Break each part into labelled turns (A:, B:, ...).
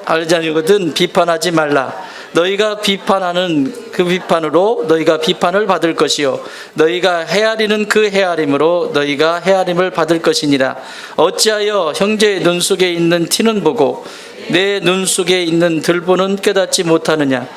A: 알자니거든 비판하지 말라. 너희가 비판하는 그 비판으로 너희가 비판을 받을 것이요 너희가 헤아리는 그 헤아림으로 너희가 헤아림을 받을 것이니라. 어찌하여 형제의 눈 속에 있는 티는 보고 내 눈 속에 있는 들보는 깨닫지 못하느냐.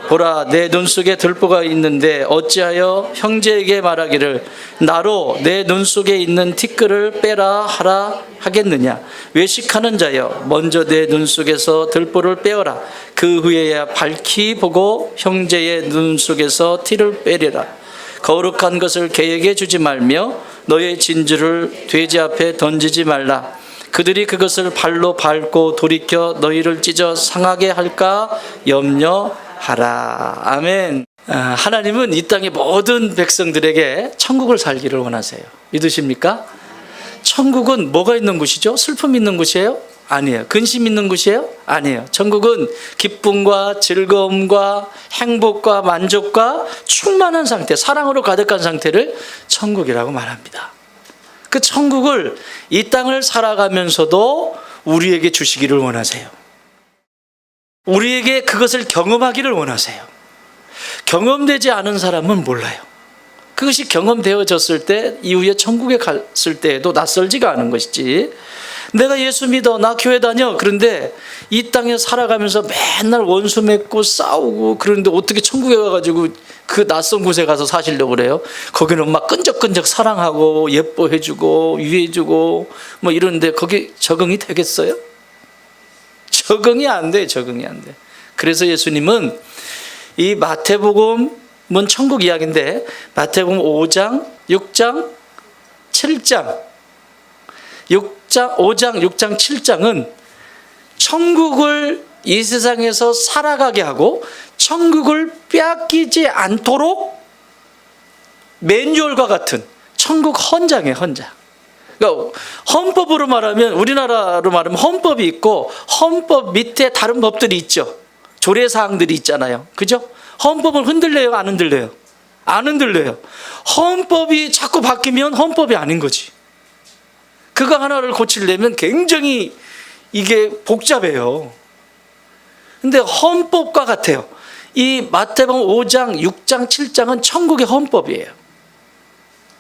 A: 보라, 내 눈 속에 들보가 있는데 어찌하여 형제에게 말하기를 나로 내 눈 속에 있는 티끌을 빼라 하라 하겠느냐. 외식하는 자여, 먼저 내 눈 속에서 들보를 빼어라. 그 후에야 밝히 보고 형제의 눈 속에서 티를 빼리라. 거룩한 것을 개에게 주지 말며 너의 진주를 돼지 앞에 던지지 말라. 그들이 그것을 발로 밟고 돌이켜 너희를 찢어 상하게 할까 염려하라. 아멘. 하나님은 이 땅의 모든 백성들에게 천국을 살기를 원하세요. 믿으십니까? 천국은 뭐가 있는 곳이죠? 슬픔이 있는 곳이에요? 아니에요. 근심 있는 곳이에요? 아니에요. 천국은 기쁨과 즐거움과 행복과 만족과 충만한 상태, 사랑으로 가득한 상태를 천국이라고 말합니다. 그 천국을 이 땅을 살아가면서도 우리에게 주시기를 원하세요. 우리에게 그것을 경험하기를 원하세요. 경험되지 않은 사람은 몰라요. 그것이 경험되어졌을 때 이후에 천국에 갔을 때에도 낯설지가 않은 것이지. 내가 예수 믿어, 나 교회 다녀. 그런데 이 땅에 살아가면서 맨날 원수 맺고 싸우고 그런데 어떻게 천국에 가가지고 그 낯선 곳에 가서 사시려고 그래요? 거기는 막 끈적끈적 사랑하고 예뻐해주고 위해주고 뭐 이런데 거기 적응이 되겠어요? 적응이 안 돼. 그래서 예수님은 이 마태복음은 천국 이야기인데 마태복음 5장, 6장, 7장 5장, 6장, 7장은 천국을 이 세상에서 살아가게 하고 천국을 빼앗기지 않도록 매뉴얼과 같은 천국 헌장이에요. 헌장. 그러니까 헌법으로 말하면 우리나라로 말하면 헌법이 있고 헌법 밑에 다른 법들이 있죠. 조례사항들이 있잖아요. 그죠? 헌법을 흔들려요? 안 흔들려요? 안 흔들려요. 헌법이 자꾸 바뀌면 헌법이 아닌 거지. 그거 하나를 고치려면 굉장히 이게 복잡해요. 근데 헌법과 같아요. 이 마태복음 5장, 6장, 7장은 천국의 헌법이에요.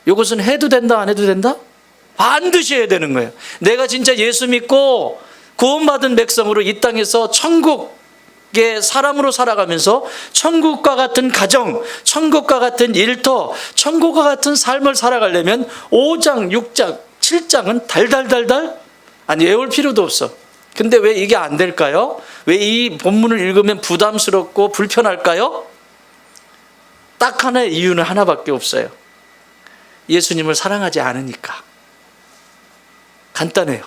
A: 이것은 해도 된다, 안 해도 된다? 반드시 해야 되는 거예요. 내가 진짜 예수 믿고 구원받은 백성으로 이 땅에서 천국의 사람으로 살아가면서 천국과 같은 가정, 천국과 같은 일터, 천국과 같은 삶을 살아가려면 5장, 6장, 7장은 달달달달 아니 외울 필요도 없어. 근데 왜 이게 안 될까요? 왜 이 본문을 읽으면 부담스럽고 불편할까요? 딱 하나의 이유는 하나밖에 없어요. 예수님을 사랑하지 않으니까. 간단해요.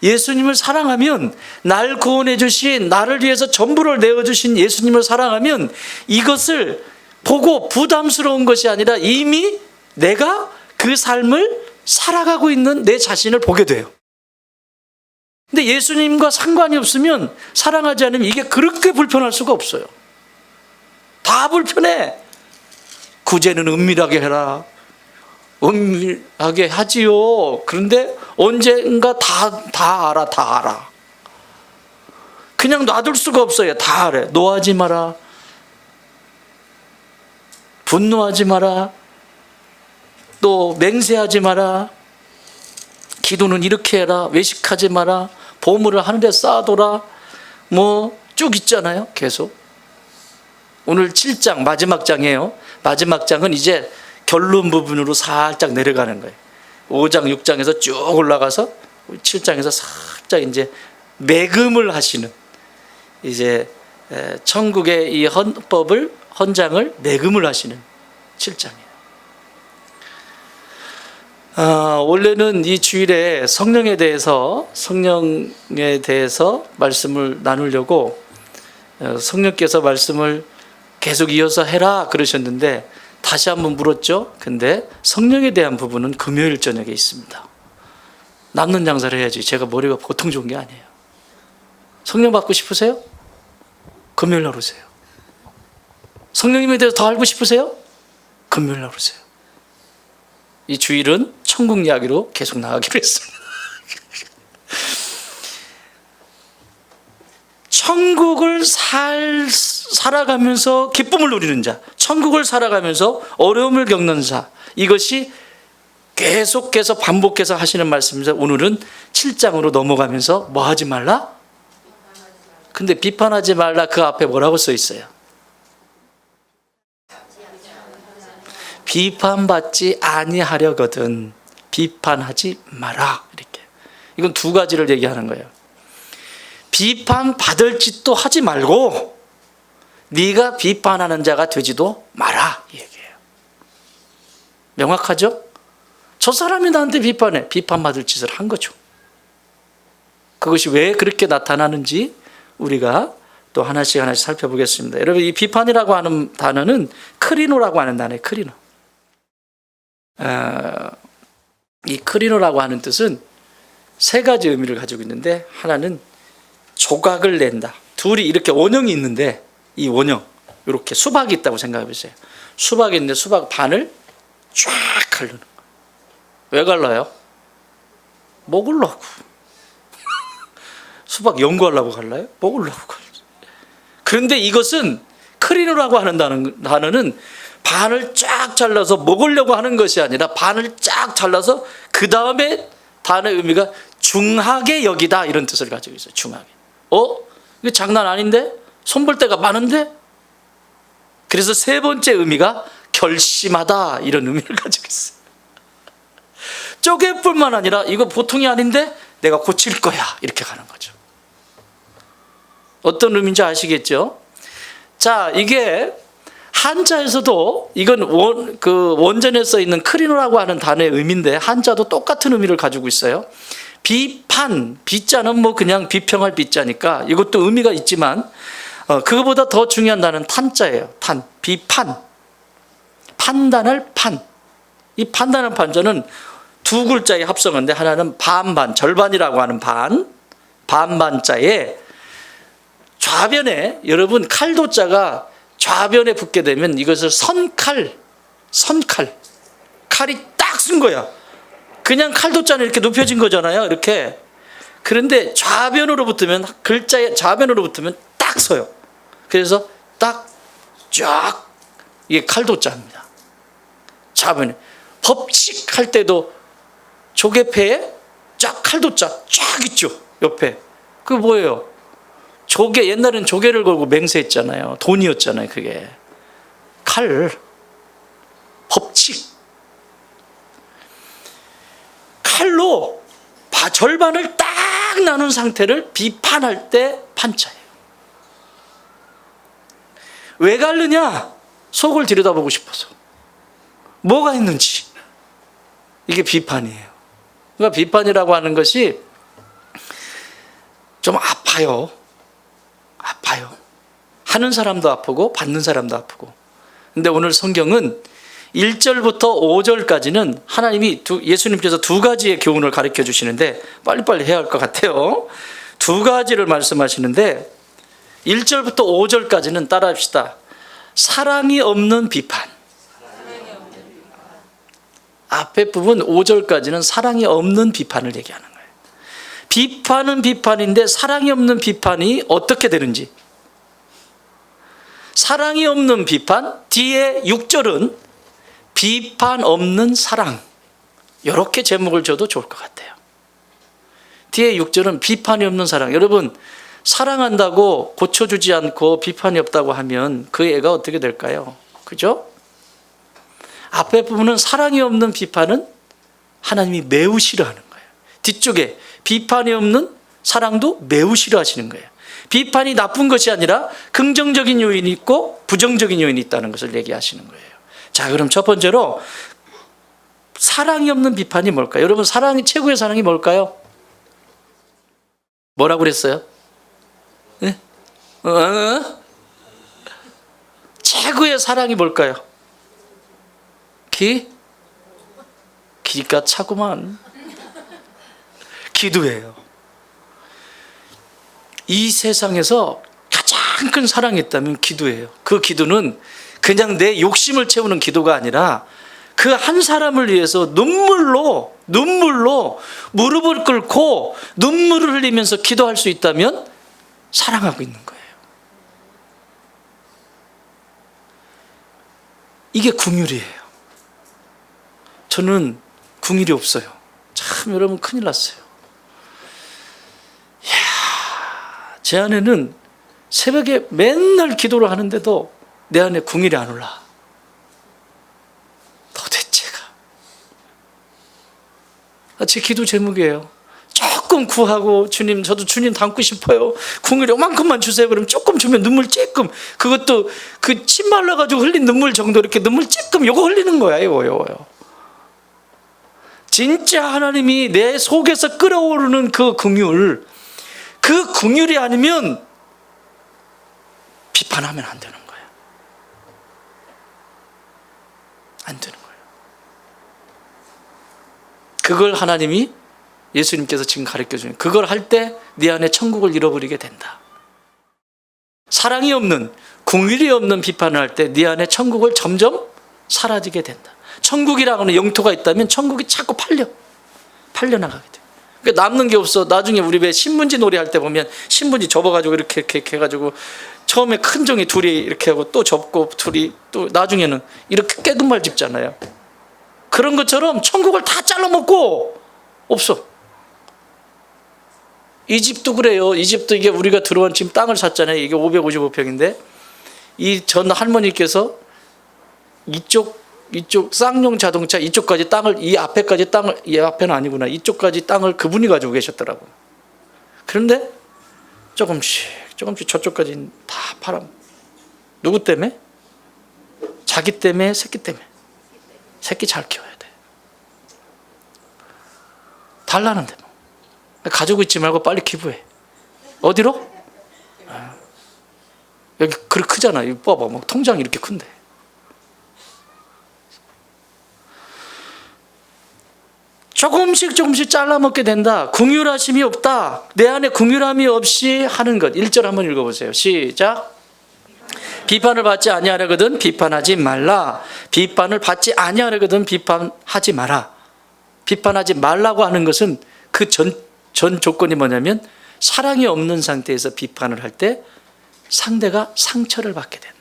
A: 예수님을 사랑하면 날 구원해 주신 나를 위해서 전부를 내어주신 예수님을 사랑하면 이것을 보고 부담스러운 것이 아니라 이미 내가 그 삶을 살아가고 있는 내 자신을 보게 돼요. 근데 예수님과 상관이 없으면 사랑하지 않으면 이게 그렇게 불편할 수가 없어요. 다 불편해. 구제는 은밀하게 해라. 은밀하게 하지요. 그런데 언젠가 다 알아. 그냥 놔둘 수가 없어요. 다 알아. 노하지 마라. 분노하지 마라. 또 맹세하지 마라. 기도는 이렇게 해라. 외식하지 마라. 보물을 하늘에 쌓아둬라. 뭐 쭉 있잖아요. 계속. 오늘 7장 마지막 장이에요. 마지막 장은 이제 결론 부분으로 살짝 내려가는 거예요. 5장 6장에서 쭉 올라가서 7장에서 살짝 이제 매금을 하시는 이제 천국의 이 헌장을 매금을 하시는 7장이에요. 원래는 이 주일에 성령에 대해서 말씀을 나누려고 성령께서 말씀을 계속 이어서 해라 그러셨는데 다시 한번 물었죠. 근데 성령에 대한 부분은 금요일 저녁에 있습니다. 남는 장사를 해야지. 제가 머리가 보통 좋은 게 아니에요. 성령 받고 싶으세요? 금요일 날 오세요. 성령님에 대해서 더 알고 싶으세요? 금요일 날 오세요. 이 주일은 천국 이야기로 계속 나가기로 했습니다. 천국을 살아가면서 기쁨을 누리는 자, 천국을 살아가면서 어려움을 겪는 자, 이것이 계속해서 반복해서 하시는 말씀입니다. 오늘은 7장으로 넘어가면서 뭐 하지 말라? 근데 비판하지 말라 그 앞에 뭐라고 써 있어요? 비판받지 아니하려거든 비판하지 마라. 이렇게. 이건 두 가지를 얘기하는 거예요. 비판받을 짓도 하지 말고 네가 비판하는 자가 되지도 마라 이 얘기예요. 명확하죠? 저 사람이 나한테 비판해. 비판받을 짓을 한 거죠. 그것이 왜 그렇게 나타나는지 우리가 또 하나씩 살펴보겠습니다. 여러분, 이 비판이라고 하는 단어는 크리노라고 하는 단어예요. 크리노. 이 크리노라고 하는 뜻은 세 가지 의미를 가지고 있는데, 하나는 조각을 낸다. 둘이 이렇게 원형이 있는데 이 원형, 이렇게 수박이 있다고 생각해 보세요. 수박이 있는데 수박 반을 쫙 갈르는 거예요. 왜 갈라요? 먹으려고. 수박 연구하려고 갈라요? 먹으려고 갈라요. 그런데 이것은 크리노라고 하는 단어는 반을 쫙 잘라서 먹으려고 하는 것이 아니라 반을 쫙 잘라서 그 다음에 단어의 의미가 중하게 여기다, 이런 뜻을 가지고 있어요. 중하게. 이거 장난 아닌데? 손볼 데가 많은데? 그래서 세 번째 의미가 결심하다, 이런 의미를 가지고 있어요. 쪼갤 뿐만 아니라 이거 보통이 아닌데 내가 고칠 거야, 이렇게 가는 거죠. 어떤 의미인지 아시겠죠? 자, 이게 한자에서도 이건 원전에 써 있는 크리노라고 하는 단어의 의미인데 한자도 똑같은 의미를 가지고 있어요. 비판, 비자는 뭐 그냥 비평할 비자니까 이것도 의미가 있지만 그거보다 더 중요한 단어는 탄자예요. 탄, 비판, 판단할 판. 이 판단할 판자는 두 글자의 합성어인데 하나는 반반, 절반이라고 하는 반반자에 좌변에, 여러분 칼도자가 좌변에 붙게 되면 이것을 선칼, 칼이 딱 쓴 거야. 그냥 칼도자는 이렇게 눕혀진 거잖아요, 이렇게. 그런데 좌변으로 붙으면, 글자에 좌변으로 붙으면 딱 서요. 그래서 딱 쫙, 이게 칼도자입니다. 좌변에. 법칙할 때도 조개패에 쫙 칼도자 쫙 있죠, 옆에. 그게 뭐예요? 조개, 옛날엔 조개를 걸고 맹세했잖아요. 돈이었잖아요, 그게. 칼, 법칙. 칼로 절반을 딱 나눈 상태를 비판할 때 판자예요. 왜 갈르냐? 속을 들여다보고 싶어서. 뭐가 있는지. 이게 비판이에요. 그러니까 비판이라고 하는 것이 좀 아파요. 하는 사람도 아프고 받는 사람도 아프고. 근데 오늘 성경은 1절부터 5절까지는 하나님이 예수님께서 두 가지의 교훈을 가르쳐 주시는데 빨리빨리 해야 할 것 같아요. 두 가지를 말씀하시는데 1절부터 5절까지는 따라합시다. 사랑이 없는 비판. 앞에 부분 5절까지는 사랑이 없는 비판을 얘기하는 거예요. 비판은 비판인데 사랑이 없는 비판이 어떻게 되는지. 사랑이 없는 비판, 뒤에 6절은 비판 없는 사랑. 이렇게 제목을 줘도 좋을 것 같아요. 뒤에 6절은 비판이 없는 사랑. 여러분, 사랑한다고 고쳐주지 않고 비판이 없다고 하면 그 애가 어떻게 될까요? 그죠? 앞에 부분은 사랑이 없는 비판은 하나님이 매우 싫어하는 거예요. 뒤쪽에 비판이 없는 사랑도 매우 싫어하시는 거예요. 비판이 나쁜 것이 아니라 긍정적인 요인이 있고 부정적인 요인이 있다는 것을 얘기하시는 거예요. 자, 그럼 첫 번째로 사랑이 없는 비판이 뭘까요? 여러분, 최고의 사랑이 뭘까요? 뭐라고 그랬어요? 네? 최고의 사랑이 뭘까요? 기가 차구만. 기도예요. 이 세상에서 가장 큰 사랑이 있다면 기도예요. 그 기도는 그냥 내 욕심을 채우는 기도가 아니라 그 한 사람을 위해서 눈물로 무릎을 꿇고 눈물을 흘리면서 기도할 수 있다면 사랑하고 있는 거예요. 이게 궁율이에요. 저는 궁율이 없어요. 참 여러분 큰일 났어요. 이야, 제 아내는 새벽에 맨날 기도를 하는데도 내 안에 궁율이 안 올라. 도대체가. 제 기도 제목이에요. 조금 구하고 주님 저도 주님 닮고 싶어요. 궁율이 요만큼만 주세요. 그럼 조금 주면 눈물 찔끔. 그것도 그 침 말라가지고 흘린 눈물 정도 이렇게 눈물 찔끔 요거 흘리는 거야. 요거요. 진짜 하나님이 내 속에서 끓어오르는 그 궁율, 그 궁율이 아니면 비판하면 안 되는 거예요. 안 되는 거예요. 그걸 하나님이 예수님께서 지금 가르쳐주는, 그걸 할 때 네 안에 천국을 잃어버리게 된다. 사랑이 없는, 궁율이 없는 비판을 할 때 네 안에 천국을 점점 사라지게 된다. 천국이라고 하는 영토가 있다면 천국이 자꾸 팔려나가게 돼요. 그러니까 남는 게 없어. 나중에 우리 왜 신문지 놀이 할 때 보면 신문지 접어가지고 이렇게 해가지고 처음에 큰 종이 둘이 이렇게 하고 또 접고 둘이 또 나중에는 이렇게 깨끗말 집잖아요. 그런 것처럼 천국을 다 잘라먹고 없어. 이 집도 그래요. 이 집도 이게 우리가 들어온 지금 땅을 샀잖아요. 이게 555평인데 이 전 할머니께서 이쪽 쌍용 자동차 이쪽까지 땅을, 이 앞에까지 땅을, 이 앞에는 아니구나, 이쪽까지 땅을 그분이 가지고 계셨더라고. 그런데 조금씩 저쪽까지 다 팔아. 누구 때문에? 자기 때문에, 새끼 때문에. 새끼 잘 키워야 돼. 달라는데 뭐. 가지고 있지 말고 빨리 기부해. 어디로? 여기 그렇게 크잖아. 이거 봐봐. 막 통장이 이렇게 큰데. 조금씩 잘라먹게 된다. 궁율하심이 없다. 내 안에 궁율함이 없이 하는 것. 1절 한번 읽어보세요. 시작. 비판을 받지 아니하려거든 비판하지 말라. 비판을 받지 아니하려거든 비판하지 마라. 비판하지 말라고 하는 것은 그 전 조건이 뭐냐면 사랑이 없는 상태에서 비판을 할 때 상대가 상처를 받게 된다.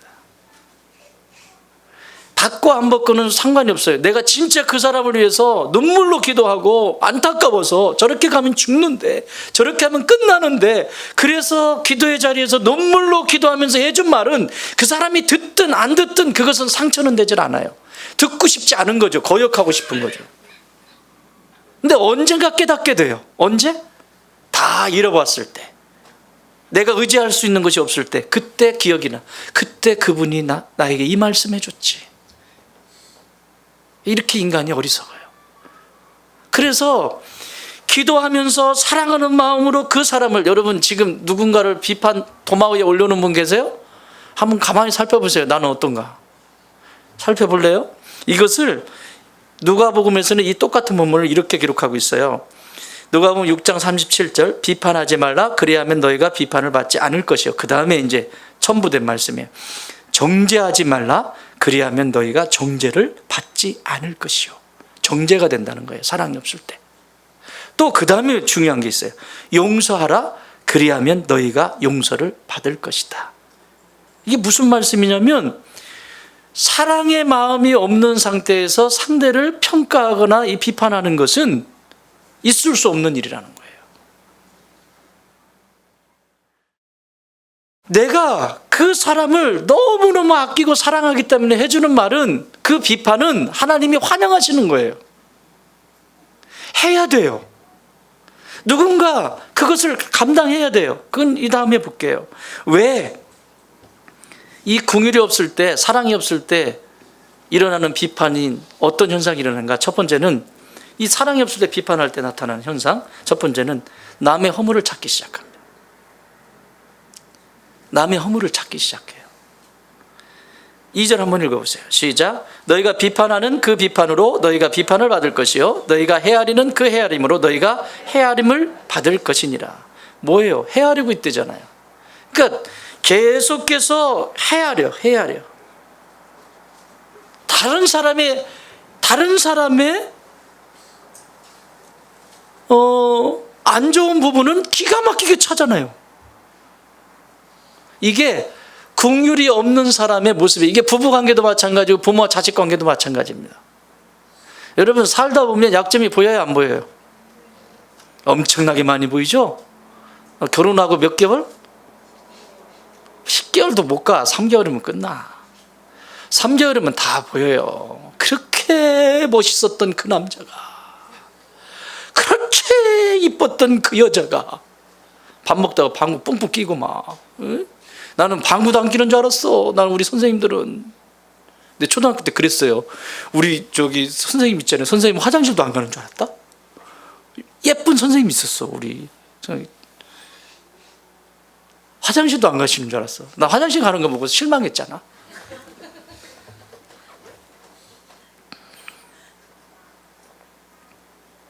A: 받고 안 받고는 상관이 없어요. 내가 진짜 그 사람을 위해서 눈물로 기도하고 안타까워서 저렇게 가면 죽는데, 저렇게 하면 끝나는데, 그래서 기도의 자리에서 눈물로 기도하면서 해준 말은 그 사람이 듣든 안 듣든 그것은 상처는 되질 않아요. 듣고 싶지 않은 거죠. 거역하고 싶은 거죠. 근데 언젠가 깨닫게 돼요. 언제? 다 잃어봤을 때, 내가 의지할 수 있는 것이 없을 때, 그때 기억이 나. 그때 그분이 나에게 이 말씀 해줬지. 이렇게 인간이 어리석어요. 그래서 기도하면서 사랑하는 마음으로 그 사람을, 여러분 지금 누군가를 비판 도마 위에 올려놓은 분 계세요? 한번 가만히 살펴보세요. 나는 어떤가? 살펴볼래요? 이것을 누가복음에서는 이 똑같은 본문을 이렇게 기록하고 있어요. 누가복음 6장 37절, 비판하지 말라. 그리하면 너희가 비판을 받지 않을 것이요. 그 다음에 이제 첨부된 말씀이에요. 정죄하지 말라. 그리하면 너희가 정죄를 받지 않을 것이요. 정죄가 된다는 거예요. 사랑이 없을 때. 또 그 다음에 중요한 게 있어요. 용서하라. 그리하면 너희가 용서를 받을 것이다. 이게 무슨 말씀이냐면 사랑의 마음이 없는 상태에서 상대를 평가하거나 이 비판하는 것은 있을 수 없는 일이라는 거예요. 내가 그 사람을 너무너무 아끼고 사랑하기 때문에 해주는 말은, 그 비판은 하나님이 환영하시는 거예요. 해야 돼요. 누군가 그것을 감당해야 돼요. 그건 이 다음에 볼게요. 왜 이 궁율이 없을 때, 사랑이 없을 때 일어나는 비판인 어떤 현상이 일어나는가? 첫 번째는, 이 사랑이 없을 때 비판할 때 나타나는 현상, 첫 번째는 남의 허물을 찾기 시작합니다. 남의 허물을 찾기 시작해요. 2절 한번 읽어보세요. 시작. 너희가 비판하는 그 비판으로 너희가 비판을 받을 것이요, 너희가 헤아리는 그 헤아림으로 너희가 헤아림을 받을 것이니라. 뭐예요? 헤아리고 있대잖아요. 그러니까 계속해서 헤아려. 다른 사람의 안 좋은 부분은 기가 막히게 찾아내요. 이게 긍휼이 없는 사람의 모습이, 이게 부부관계도 마찬가지고 부모와 자식관계도 마찬가지입니다. 여러분 살다 보면 약점이 보여요, 안 보여요? 엄청나게 많이 보이죠? 결혼하고 몇 개월? 10개월도 못 가. 3개월이면 끝나. 3개월이면 다 보여요. 그렇게 멋있었던 그 남자가, 그렇게 이뻤던 그 여자가 밥 먹다가 방구 뿡뿡 끼고 막, 응? 나는 방구도 안 끼는 줄 알았어. 나는 우리 선생님들은. 근데 초등학교 때 그랬어요. 우리 저기 선생님 있잖아요. 선생님 화장실도 안 가는 줄 알았다? 예쁜 선생님 있었어. 우리 화장실도 안 가시는 줄 알았어. 나 화장실 가는 거 보고 실망했잖아.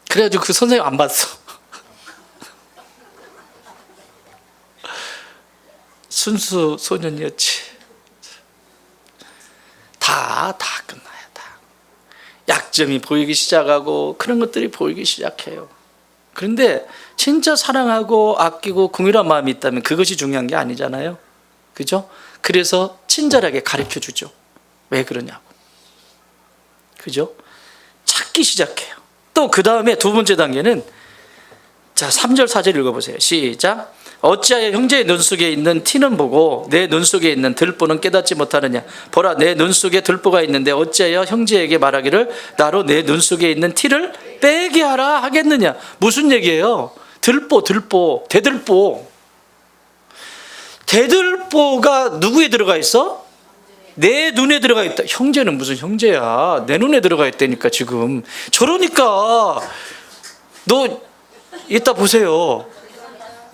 A: 그래가지고 그 선생님 안 봤어. 순수 소년이었지. 다 끝나요. 다 약점이 보이기 시작하고 그런 것들이 보이기 시작해요. 그런데 진짜 사랑하고 아끼고 긍휼한 마음이 있다면 그것이 중요한 게 아니잖아요. 그죠? 그래서 친절하게 가르쳐 주죠. 왜 그러냐고. 그죠? 찾기 시작해요. 또 그 다음에 두 번째 단계는, 자 3절 4절 읽어보세요. 시작. 어찌하여 형제의 눈 속에 있는 티는 보고 내 눈 속에 있는 들보는 깨닫지 못하느냐. 보라, 내 눈 속에 들보가 있는데 어찌하여 형제에게 말하기를 나로 내 눈 속에 있는 티를 빼게 하라 하겠느냐. 무슨 얘기예요? 들보, 대들보. 대들보가 누구에 들어가 있어? 내 눈에 들어가 있다. 형제는 무슨 형제야? 내 눈에 들어가 있다니까 지금. 저러니까 너 이따 보세요.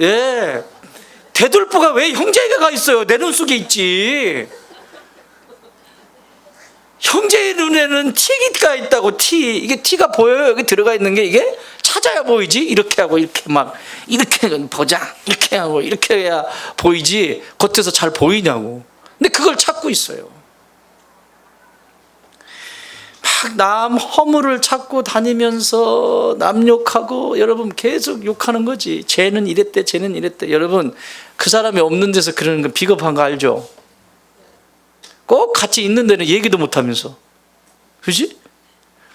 A: 예, 대들보가 왜 형제에게 가 있어요? 내 눈 속에 있지. 형제의 눈에는 티가 있다고. 티, 이게 티가 보여요. 여기 들어가 있는 게 이게 찾아야 보이지. 이렇게 하고 이렇게 막 이렇게 보자, 이렇게 하고 이렇게 해야 보이지 겉에서 잘 보이냐고. 근데 그걸 찾고 있어요. 막 남 허물을 찾고 다니면서 남 욕하고, 여러분 계속 욕하는 거지. 쟤는 이랬대, 쟤는 이랬대. 여러분 그 사람이 없는 데서 그러는 건 비겁한 거 알죠? 꼭 같이 있는 데는 얘기도 못하면서, 그지?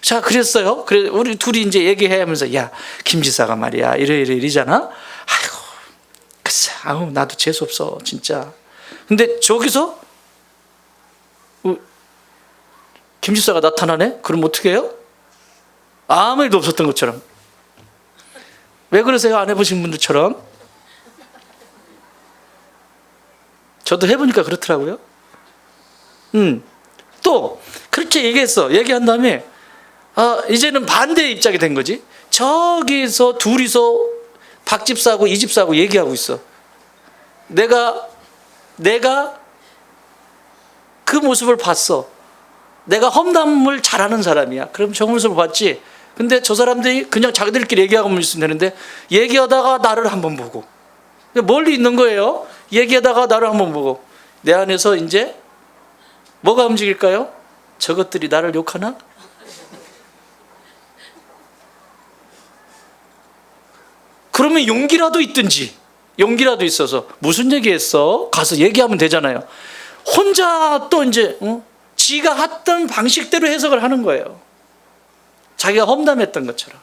A: 자, 그랬어요. 그래 우리 둘이 이제 얘기해 하면서, 야 김 지사가 말이야 이러잖아. 아이고 글쎄, 아우 나도 재수 없어 진짜. 근데 저기서 김 지사가 나타나네? 그럼 어떻게 해요? 아무 일도 없었던 것처럼. 왜 그러세요? 안 해보신 분들처럼. 저도 해보니까 그렇더라고요. 또 그렇게 얘기한 다음에 이제는 반대의 입장이 된 거지. 저기서 둘이서 박 집사하고 이 집사하고 얘기하고 있어. 내가 그 모습을 봤어. 내가 험담을 잘하는 사람이야. 그럼 저 모습을 봤지. 근데 저 사람들이 그냥 자기들끼리 얘기하고 있으면 되는데, 얘기하다가 나를 한번 보고, 멀리 있는 거예요. 얘기하다가 나를 한번 보고, 내 안에서 이제 뭐가 움직일까요? 저것들이 나를 욕하나? 그러면 용기라도 있든지, 용기라도 있어서 무슨 얘기했어? 가서 얘기하면 되잖아요. 혼자 또 이제 지가 했던 방식대로 해석을 하는 거예요. 자기가 험담했던 것처럼.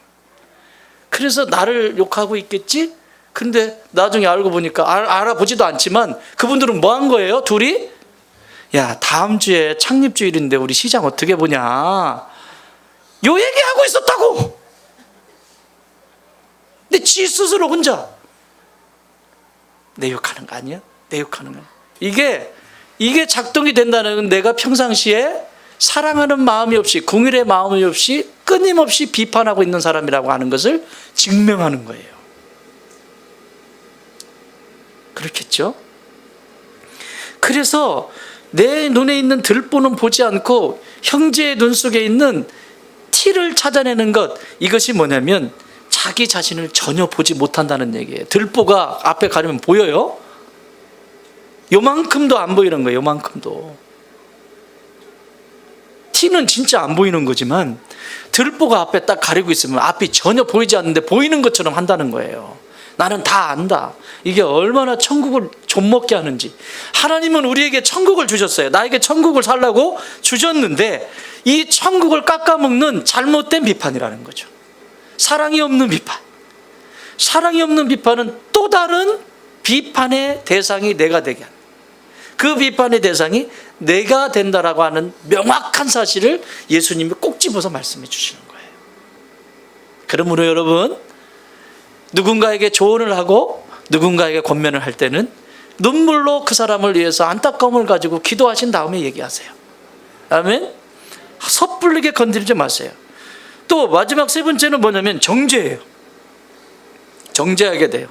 A: 그래서 나를 욕하고 있겠지? 근데 나중에 알고 보니까, 알아보지도 않지만 그분들은 뭐 한 거예요? 둘이? 야 다음 주에 창립주일인데 우리 시장 어떻게 보냐, 요 얘기하고 있었다고. 근데 지 스스로 혼자 내 욕하는 거 아니야? 내 욕하는 거. 이게 작동이 된다는 건, 내가 평상시에 사랑하는 마음이 없이, 긍휼의 마음이 없이 끊임없이 비판하고 있는 사람이라고 하는 것을 증명하는 거예요. 그렇겠죠? 그래서 내 눈에 있는 들보는 보지 않고 형제의 눈 속에 있는 티를 찾아내는 것, 이것이 뭐냐면 자기 자신을 전혀 보지 못한다는 얘기예요. 들보가 앞에 가려면 보여요? 요만큼도 안 보이는 거예요. 요만큼도. 티는 진짜 안 보이는 거지만 들보가 앞에 딱 가리고 있으면 앞이 전혀 보이지 않는데 보이는 것처럼 한다는 거예요. 나는 다 안다. 이게 얼마나 천국을 좀먹게 하는지. 하나님은 우리에게 천국을 주셨어요. 나에게 천국을 살라고 주셨는데 이 천국을 깎아먹는 잘못된 비판이라는 거죠. 사랑이 없는 비판. 사랑이 없는 비판은 또 다른 비판의 대상이 내가 되게 하는, 그 비판의 대상이 내가 된다라고 하는 명확한 사실을 예수님이 꼭 집어서 말씀해 주시는 거예요. 그러므로 여러분, 누군가에게 조언을 하고 누군가에게 권면을 할 때는 눈물로 그 사람을 위해서 안타까움을 가지고 기도하신 다음에 얘기하세요. 아멘. 섣불리게 건드리지 마세요. 또 마지막 세 번째는 뭐냐면 정죄예요. 정죄하게 돼요.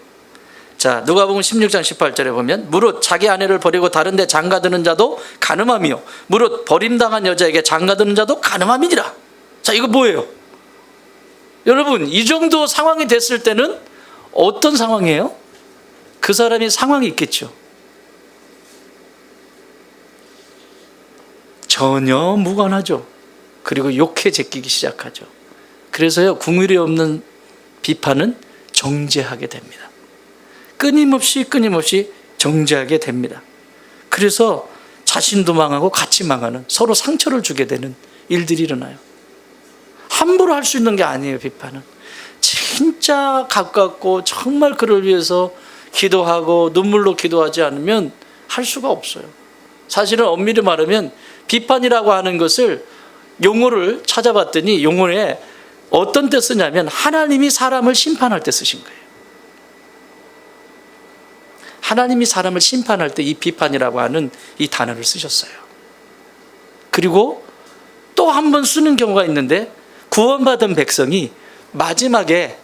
A: 자, 누가복음 16장 18절에 보면 무릇 자기 아내를 버리고 다른 데 장가드는 자도 간음함이요 무릇 버림당한 여자에게 장가드는 자도 간음함이니라. 자, 이거 뭐예요? 여러분, 이 정도 상황이 됐을 때는 어떤 상황이에요? 그 사람이 상황이 있겠죠. 전혀 무관하죠. 그리고 욕해 제끼기 시작하죠. 그래서요, 국률이 없는 비판은 정죄하게 됩니다. 끊임없이 정죄하게 됩니다. 그래서 자신도 망하고 같이 망하는, 서로 상처를 주게 되는 일들이 일어나요. 함부로 할 수 있는 게 아니에요. 비판은 진짜 가깝고 정말 그를 위해서 기도하고 눈물로 기도하지 않으면 할 수가 없어요. 사실은 엄밀히 말하면 비판이라고 하는 것을 용어를 찾아봤더니 용어에 어떤 때 쓰냐면 하나님이 사람을 심판할 때 쓰신 거예요. 하나님이 사람을 심판할 때 이 비판이라고 하는 이 단어를 쓰셨어요. 그리고 또 한 번 쓰는 경우가 있는데 구원받은 백성이 마지막에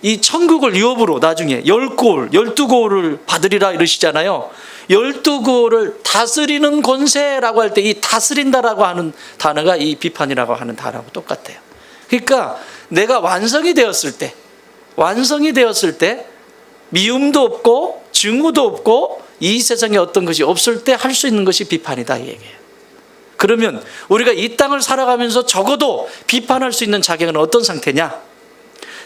A: 이 천국을 유업으로 나중에 10고을, 12고을을 받으리라 이러시잖아요. 12고을을 다스리는 권세라고 할 때 이 다스린다라고 하는 단어가 이 비판이라고 하는 단어하고 똑같아요. 그러니까 내가 완성이 되었을 때 미움도 없고 증오도 없고 이 세상에 어떤 것이 없을 때 할 수 있는 것이 비판이다, 이 얘기예요. 그러면 우리가 이 땅을 살아가면서 적어도 비판할 수 있는 자격은 어떤 상태냐?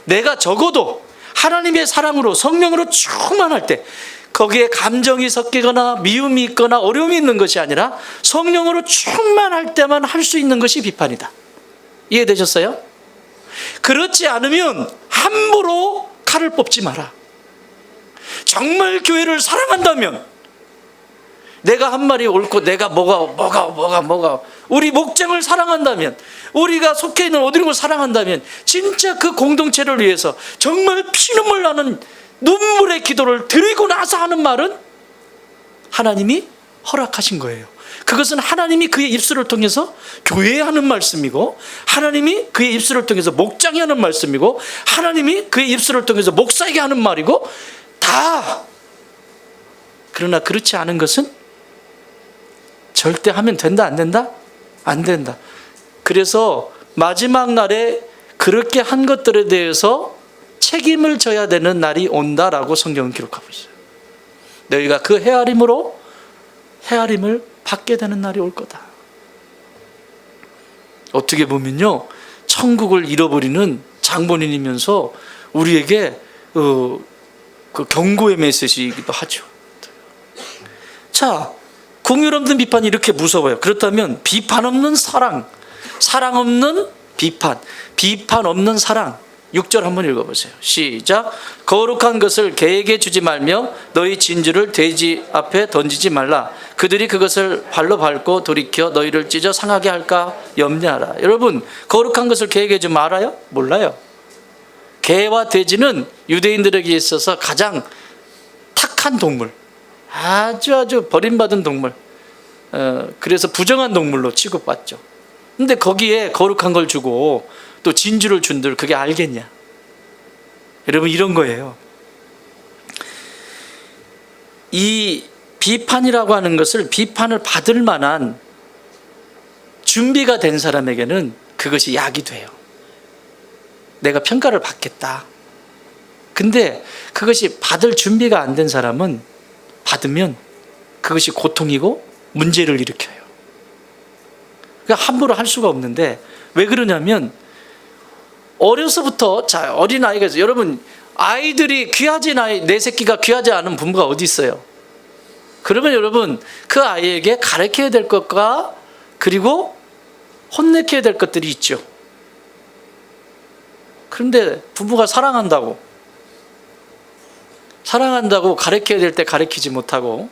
A: 내가 적어도 하나님의 사랑으로 성령으로 충만할 때, 거기에 감정이 섞이거나 미움이 있거나 어려움이 있는 것이 아니라 성령으로 충만할 때만 할 수 있는 것이 비판이다. 이해되셨어요? 그렇지 않으면 함부로 칼을 뽑지 마라. 정말 교회를 사랑한다면, 내가 한 말이 옳고 내가 뭐가 우리 목장을 사랑한다면, 우리가 속해 있는 어디를 사랑한다면 진짜 그 공동체를 위해서 정말 피눈물 나는 눈물의 기도를 드리고 나서 하는 말은 하나님이 허락하신 거예요. 그것은 하나님이 그의 입술을 통해서 교회에 하는 말씀이고, 하나님이 그의 입술을 통해서 목장에 하는 말씀이고, 하나님이 그의 입술을 통해서 목사에게 하는 말이고, 다. 그러나 그렇지 않은 것은 절대 하면 된다, 안 된다? 안 된다. 그래서 마지막 날에 그렇게 한 것들에 대해서 책임을 져야 되는 날이 온다라고 성경은 기록하고 있어요. 너희가 그 헤아림을 받게 되는 날이 올 거다. 어떻게 보면요, 천국을 잃어버리는 장본인이면서 우리에게 그 경고의 메시지이기도 하죠. 자, 긍휼 없는 비판이 이렇게 무서워요. 그렇다면 비판 없는 사랑, 사랑 없는 비판, 비판 없는 사랑. 6절 한번 읽어보세요. 시작. 거룩한 것을 개에게 주지 말며 너희 진주를 돼지 앞에 던지지 말라. 그들이 그것을 발로 밟고 돌이켜 너희를 찢어 상하게 할까 염려하라. 여러분, 거룩한 것을 개에게 주면 알아요? 몰라요. 개와 돼지는 유대인들에게 있어서 가장 탁한 동물, 아주 버림받은 동물, 그래서 부정한 동물로 취급받죠. 근데 거기에 거룩한 걸 주고 또 진주를 준들 그게 알겠냐? 여러분, 이런 거예요. 이 비판이라고 하는 것을, 비판을 받을 만한 준비가 된 사람에게는 그것이 약이 돼요. 내가 평가를 받겠다. 근데 그것이 받을 준비가 안 된 사람은 받으면 그것이 고통이고 문제를 일으켜요. 그러니까 함부로 할 수가 없는데, 왜 그러냐면 어려서부터, 자, 어린아이가, 여러분 아이들이 귀하지 내 새끼가 귀하지 않은 부모가 어디 있어요? 그러면 여러분 그 아이에게 가르쳐야 될 것과 그리고 혼내켜야 될 것들이 있죠. 그런데 부부가 사랑한다고 가르쳐야 될 때 가르치지 못하고,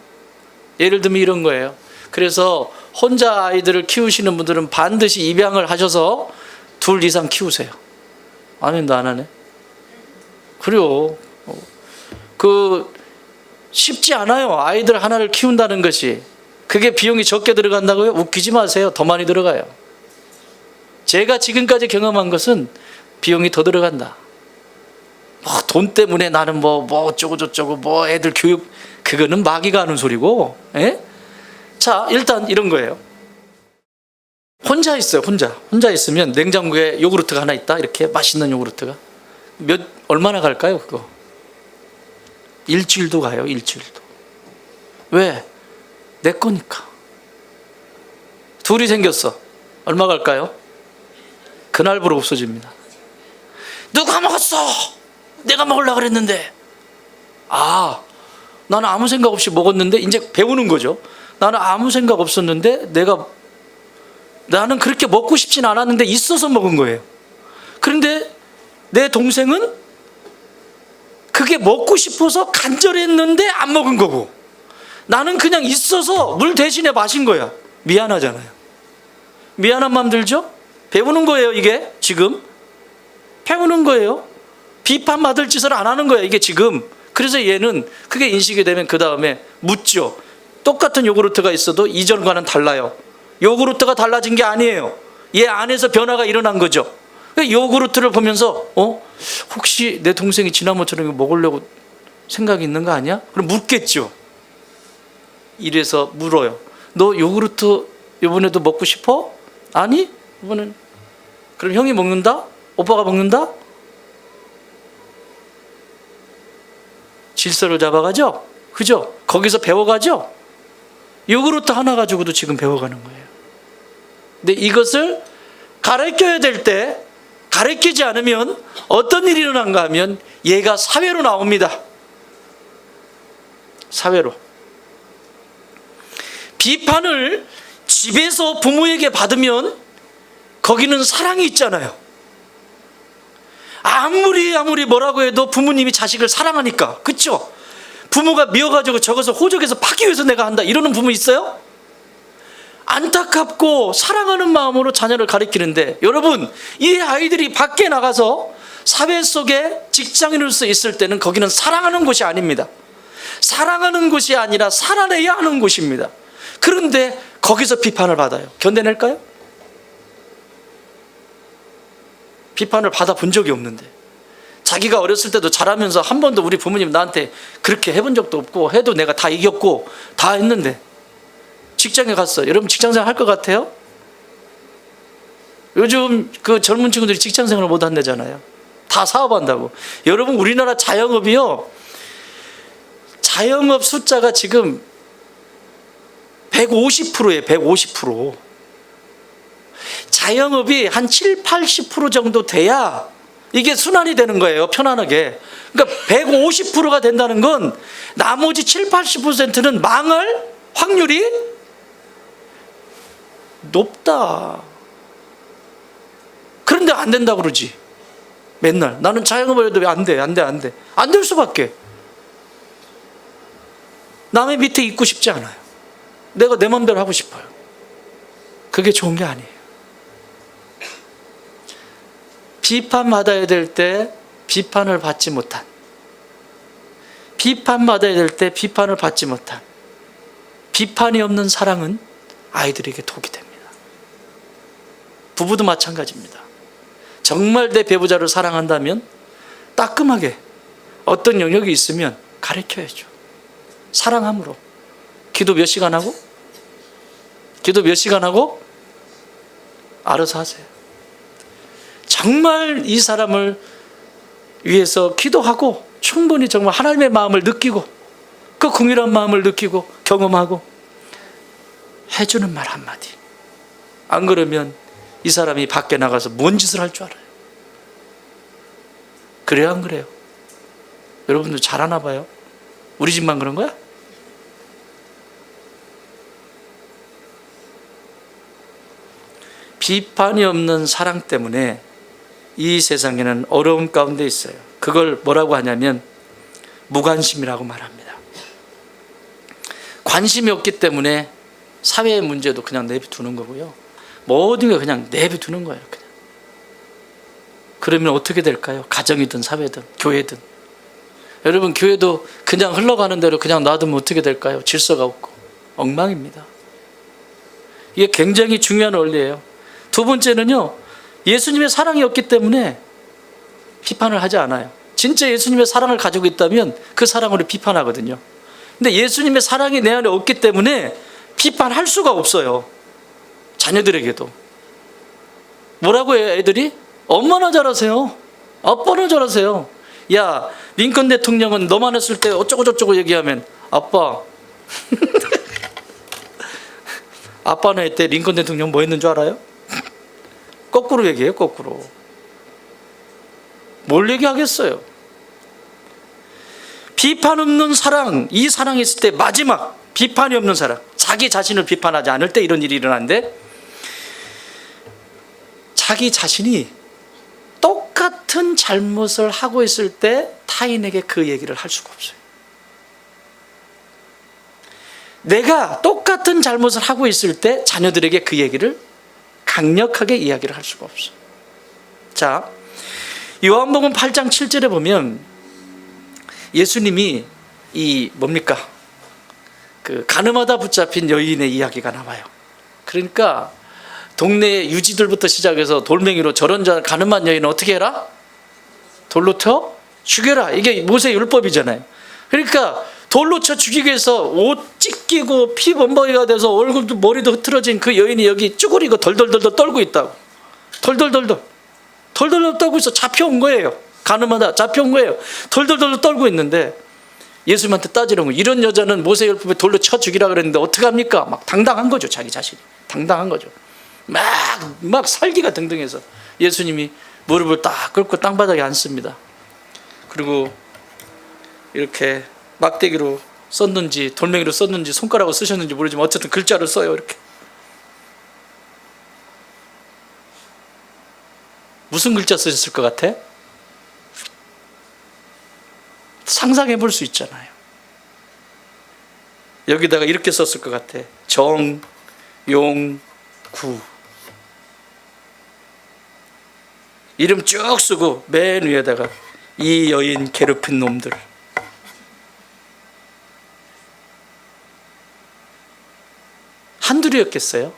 A: 예를 들면 이런 거예요. 그래서 혼자 아이들을 키우시는 분들은 반드시 입양을 하셔서 둘 이상 키우세요. 안 한다, 안 하네? 그래요. 쉽지 않아요. 아이들 하나를 키운다는 것이. 그게 비용이 적게 들어간다고요? 웃기지 마세요. 더 많이 들어가요. 제가 지금까지 경험한 것은 비용이 더 들어간다. 돈 때문에 나는 뭐 어쩌고 저쩌고 애들 교육, 그거는 마귀가 하는 소리고. 예? 자, 일단 이런 거예요. 혼자 있어요. 혼자 있으면 냉장고에 요구르트가 하나 있다. 이렇게 맛있는 요구르트가 얼마나 갈까요? 그거 일주일도 가요. 일주일도. 왜? 내 거니까. 둘이 생겼어. 얼마 갈까요? 그날부로 없어집니다. 누가 먹었어? 내가 먹으려고 그랬는데. 나는 아무 생각 없이 먹었는데, 이제 배우는 거죠. 나는 아무 생각 없었는데 나는 그렇게 먹고 싶진 않았는데 있어서 먹은 거예요. 그런데 내 동생은 그게 먹고 싶어서 간절했는데 안 먹은 거고, 나는 그냥 있어서 물 대신에 마신 거야. 미안하잖아요. 미안한 마음 들죠? 배우는 거예요. 이게 지금 배우는 거예요. 비판받을 짓을 안 하는 거야, 이게 지금. 그래서 얘는 그게 인식이 되면 그 다음에 묻죠. 똑같은 요구르트가 있어도 이전과는 달라요. 요구르트가 달라진 게 아니에요. 얘 안에서 변화가 일어난 거죠. 요구르트를 보면서 혹시 내 동생이 지난번처럼 이거 먹으려고 생각이 있는 거 아니야? 그럼 묻겠죠. 이래서 물어요. 너 요구르트 이번에도 먹고 싶어? 아니? 이번엔. 그럼 형이 먹는다? 오빠가 먹는다? 질서를 잡아가죠? 그죠? 거기서 배워가죠? 요구르트 하나 가지고도 지금 배워가는 거예요. 근데 이것을 가르쳐야 될 때 가르치지 않으면 어떤 일이 일어난가 하면 얘가 사회로 나옵니다. 사회로. 비판을 집에서 부모에게 받으면 거기는 사랑이 있잖아요. 아무리 뭐라고 해도 부모님이 자식을 사랑하니까. 그렇죠? 부모가 미워가지고 저것을 호적에서 파기 위해서 내가 한다, 이러는 부모 있어요? 안타깝고 사랑하는 마음으로 자녀를 가르치는데, 여러분 이 아이들이 밖에 나가서 사회 속에 직장인으로서 있을 때는 거기는 사랑하는 곳이 아닙니다. 사랑하는 곳이 아니라 살아내야 하는 곳입니다. 그런데 거기서 비판을 받아요. 견뎌낼까요? 비판을 받아본 적이 없는데, 자기가 어렸을 때도 자라면서 한 번도 우리 부모님 나한테 그렇게 해본 적도 없고, 해도 내가 다 이겼고 다 했는데 직장에 갔어. 여러분 직장생활 할 것 같아요? 요즘 그 젊은 친구들이 직장생활을 못 한다잖아요. 다 사업한다고. 여러분 우리나라 자영업이요, 자영업 숫자가 지금 150%예요. 150%. 자영업이 한 7, 80% 정도 돼야 이게 순환이 되는 거예요. 편안하게. 그러니까 150%가 된다는 건 나머지 7, 80%는 망할 확률이 높다. 그런데 안 된다고 그러지. 맨날 나는 자영업을 해도 왜 안 돼? 안 될 수밖에. 남의 밑에 있고 싶지 않아요. 내가 내 마음대로 하고 싶어요. 그게 좋은 게 아니에요. 비판받아야 될 때 비판을 받지 못한, 비판받아야 될 때 비판을 받지 못한, 비판이 없는 사랑은 아이들에게 독이 됩니다. 부부도 마찬가지입니다. 정말 내 배우자를 사랑한다면 따끔하게 어떤 영역이 있으면 가르쳐야죠. 사랑함으로. 기도 몇 시간 하고? 기도 몇 시간 하고? 알아서 하세요. 정말 이 사람을 위해서 기도하고 충분히 정말 하나님의 마음을 느끼고 그 긍휼한 마음을 느끼고 경험하고 해주는 말 한마디. 안 그러면 이 사람이 밖에 나가서 뭔 짓을 할 줄 알아요. 그래요, 안 그래요? 여러분들 잘하나 봐요. 우리 집만 그런 거야? 비판이 없는 사랑 때문에 이 세상에는 어려움 가운데 있어요. 그걸 뭐라고 하냐면 무관심이라고 말합니다. 관심이 없기 때문에 사회의 문제도 그냥 내비두는 거고요. 모든 게 그냥 내비두는 거예요. 그냥. 그러면 어떻게 될까요? 가정이든 사회든 교회든. 여러분, 교회도 그냥 흘러가는 대로 그냥 놔두면 어떻게 될까요? 질서가 없고 엉망입니다. 이게 굉장히 중요한 원리예요. 두 번째는요, 예수님의 사랑이 없기 때문에 비판을 하지 않아요. 진짜 예수님의 사랑을 가지고 있다면 그 사랑으로 비판하거든요. 근데 예수님의 사랑이 내 안에 없기 때문에 비판할 수가 없어요. 자녀들에게도. 뭐라고 해요, 애들이? 엄마나 잘하세요. 아빠나 잘하세요. 야, 링컨 대통령은 너만 했을 때 어쩌고저쩌고 얘기하면 아빠 아빠는 했대. 링컨 대통령 뭐 했는 줄 알아요? 거꾸로 얘기해요. 거꾸로. 뭘 얘기하겠어요? 비판 없는 사랑, 이 사랑이 있을 때 마지막 비판이 없는 사랑, 자기 자신을 비판하지 않을 때 이런 일이 일어나는데, 자기 자신이 똑같은 잘못을 하고 있을 때 타인에게 그 얘기를 할 수가 없어요. 내가 똑같은 잘못을 하고 있을 때 자녀들에게 그 얘기를 강력하게 이야기를 할 수가 없어요. 자, 요한복음 8장 7절에 보면 예수님이 이 뭡니까? 그 가늠하다 붙잡힌 여인의 이야기가 나와요. 그러니까 동네 유지들부터 시작해서 돌멩이로 저런 가늠한 여인은 어떻게 해라? 돌로 쳐 죽여라. 이게 모세 율법이잖아요. 그러니까 돌로 쳐 죽이기 위해서 옷 찢기고 피 범벅이가 돼서 얼굴도 머리도 흐트러진 그 여인이 여기 쭈그리고 덜덜덜덜 떨고 있다고. 덜덜덜덜 떨고 있어. 잡혀온 거예요. 가늠하다 잡혀온 거예요. 덜덜덜 떨고 있는데 예수님한테 따지는 거예요. 이런 여자는 모세율법에 돌로 쳐 죽이라 그랬는데 어떡합니까? 막 당당한 거죠. 자기 자신이 당당한 거죠. 막 살기가 등등해서 예수님이 무릎을 딱 꿇고 땅바닥에 앉습니다. 그리고 이렇게 막대기로 썼는지 돌멩이로 썼는지 손가락으로 쓰셨는지 모르지만 어쨌든 글자를 써요. 이렇게. 무슨 글자 쓰셨을 것 같아? 상상해 볼 수 있잖아요. 여기다가 이렇게 썼을 것 같아. 정, 용, 구. 이름 쭉 쓰고 맨 위에다가 이 여인 괴롭힌 놈들. 한둘이었겠어요?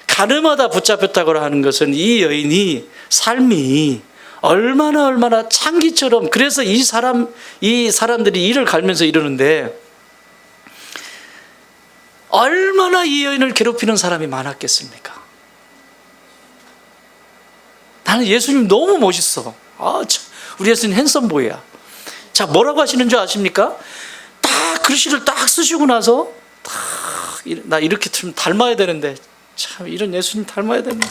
A: 가늠하다 붙잡혔다고 하는 것은 이 여인이 삶이 얼마나 창기처럼, 그래서 이 사람들이 이를 갈면서 이러는데 얼마나 이 여인을 괴롭히는 사람이 많았겠습니까? 나는 예수님 너무 멋있어. 우리 예수님 핸섬보이야. 자, 뭐라고 하시는 줄 아십니까? 딱 글씨를 딱 쓰시고 나서 나 이렇게 좀 닮아야 되는데, 참 이런 예수님 닮아야 되는데,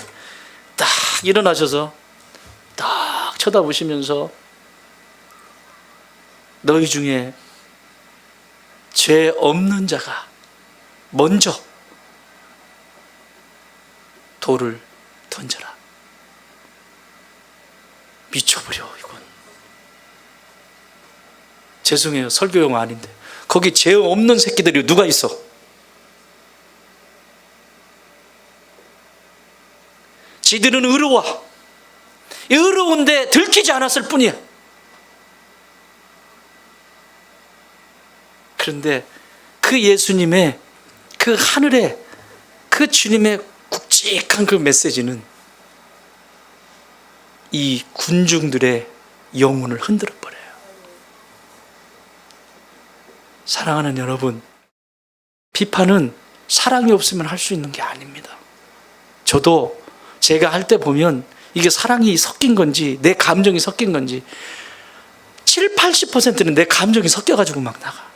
A: 딱 일어나셔서 딱 쳐다보시면서 너희 중에 죄 없는 자가 먼저 돌을 던져라. 미쳐버려. 이건 죄송해요, 설교용 아닌데 거기 죄 없는 새끼들이 누가 있어? 지들은 의로운데 들키지 않았을 뿐이야. 그런데 그 예수님의 그 하늘의 그 주님의 굵직한 그 메시지는 이 군중들의 영혼을 흔들어 버려요. 사랑하는 여러분, 비판은 사랑이 없으면 할 수 있는 게 아닙니다. 저도 제가 할 때 보면 이게 사랑이 섞인 건지 내 감정이 섞인 건지 70-80%는 내 감정이 섞여가지고 막 나가.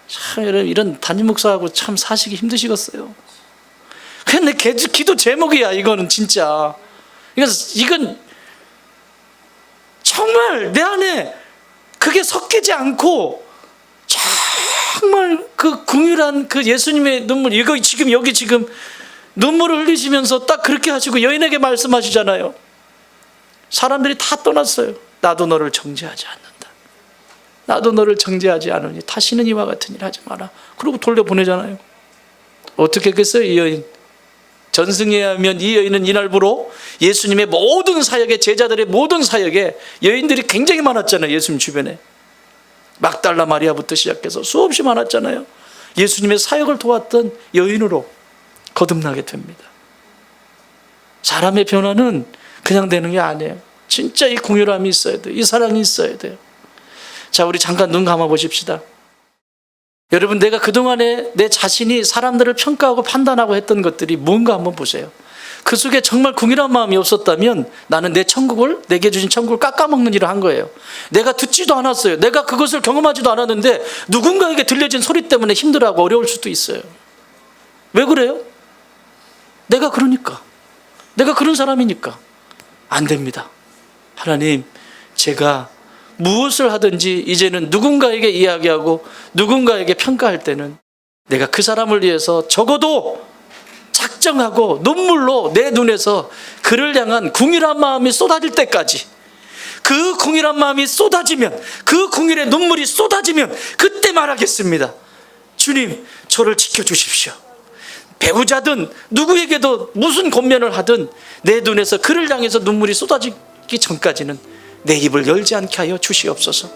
A: 참 이런 담임 목사하고 참 사시기 힘드시겠어요. 그냥 내 기도 제목이야. 이거는 진짜 이건 정말 내 안에 그게 섞이지 않고 정말 그 궁휼한 그 예수님의 눈물, 이거 지금 여기 지금 눈물을 흘리시면서 딱 그렇게 하시고 여인에게 말씀하시잖아요. 사람들이 다 떠났어요. 나도 너를 정죄하지 않는다. 나도 너를 정죄하지 않으니 다시는 이와 같은 일 하지 마라. 그리고 돌려보내잖아요. 어떻게 했겠어요, 이 여인? 전승에 하면 이 여인은 이날부로 예수님의 모든 사역에, 제자들의 모든 사역에 여인들이 굉장히 많았잖아요. 예수님 주변에 막달라 마리아부터 시작해서 수없이 많았잖아요. 예수님의 사역을 도왔던 여인으로 거듭나게 됩니다. 사람의 변화는 그냥 되는 게 아니에요. 진짜 이 궁휼함이 있어야 돼요. 이 사랑이 있어야 돼요. 자, 우리 잠깐 눈 감아 보십시다. 여러분, 내가 그동안에 내 자신이 사람들을 평가하고 판단하고 했던 것들이 뭔가 한번 보세요. 그 속에 정말 궁휼한 마음이 없었다면 나는 내 천국을, 내게 주신 천국을 깎아먹는 일을 한 거예요. 내가 듣지도 않았어요. 내가 그것을 경험하지도 않았는데 누군가에게 들려진 소리 때문에 힘들어하고 어려울 수도 있어요. 왜 그래요? 내가 그러니까. 내가 그런 사람이니까. 안 됩니다. 하나님, 제가 무엇을 하든지 이제는 누군가에게 이야기하고 누군가에게 평가할 때는 내가 그 사람을 위해서 적어도 작정하고 눈물로 내 눈에서 그를 향한 궁휼한 마음이 쏟아질 때까지, 그 궁휼한 마음이 쏟아지면, 그 궁휼의 눈물이 쏟아지면 그때 말하겠습니다. 주님, 저를 지켜주십시오. 배우자든 누구에게도 무슨 권면을 하든 내 눈에서 그를 향해서 눈물이 쏟아지기 전까지는 내 입을 열지 않게 하여 주시옵소서.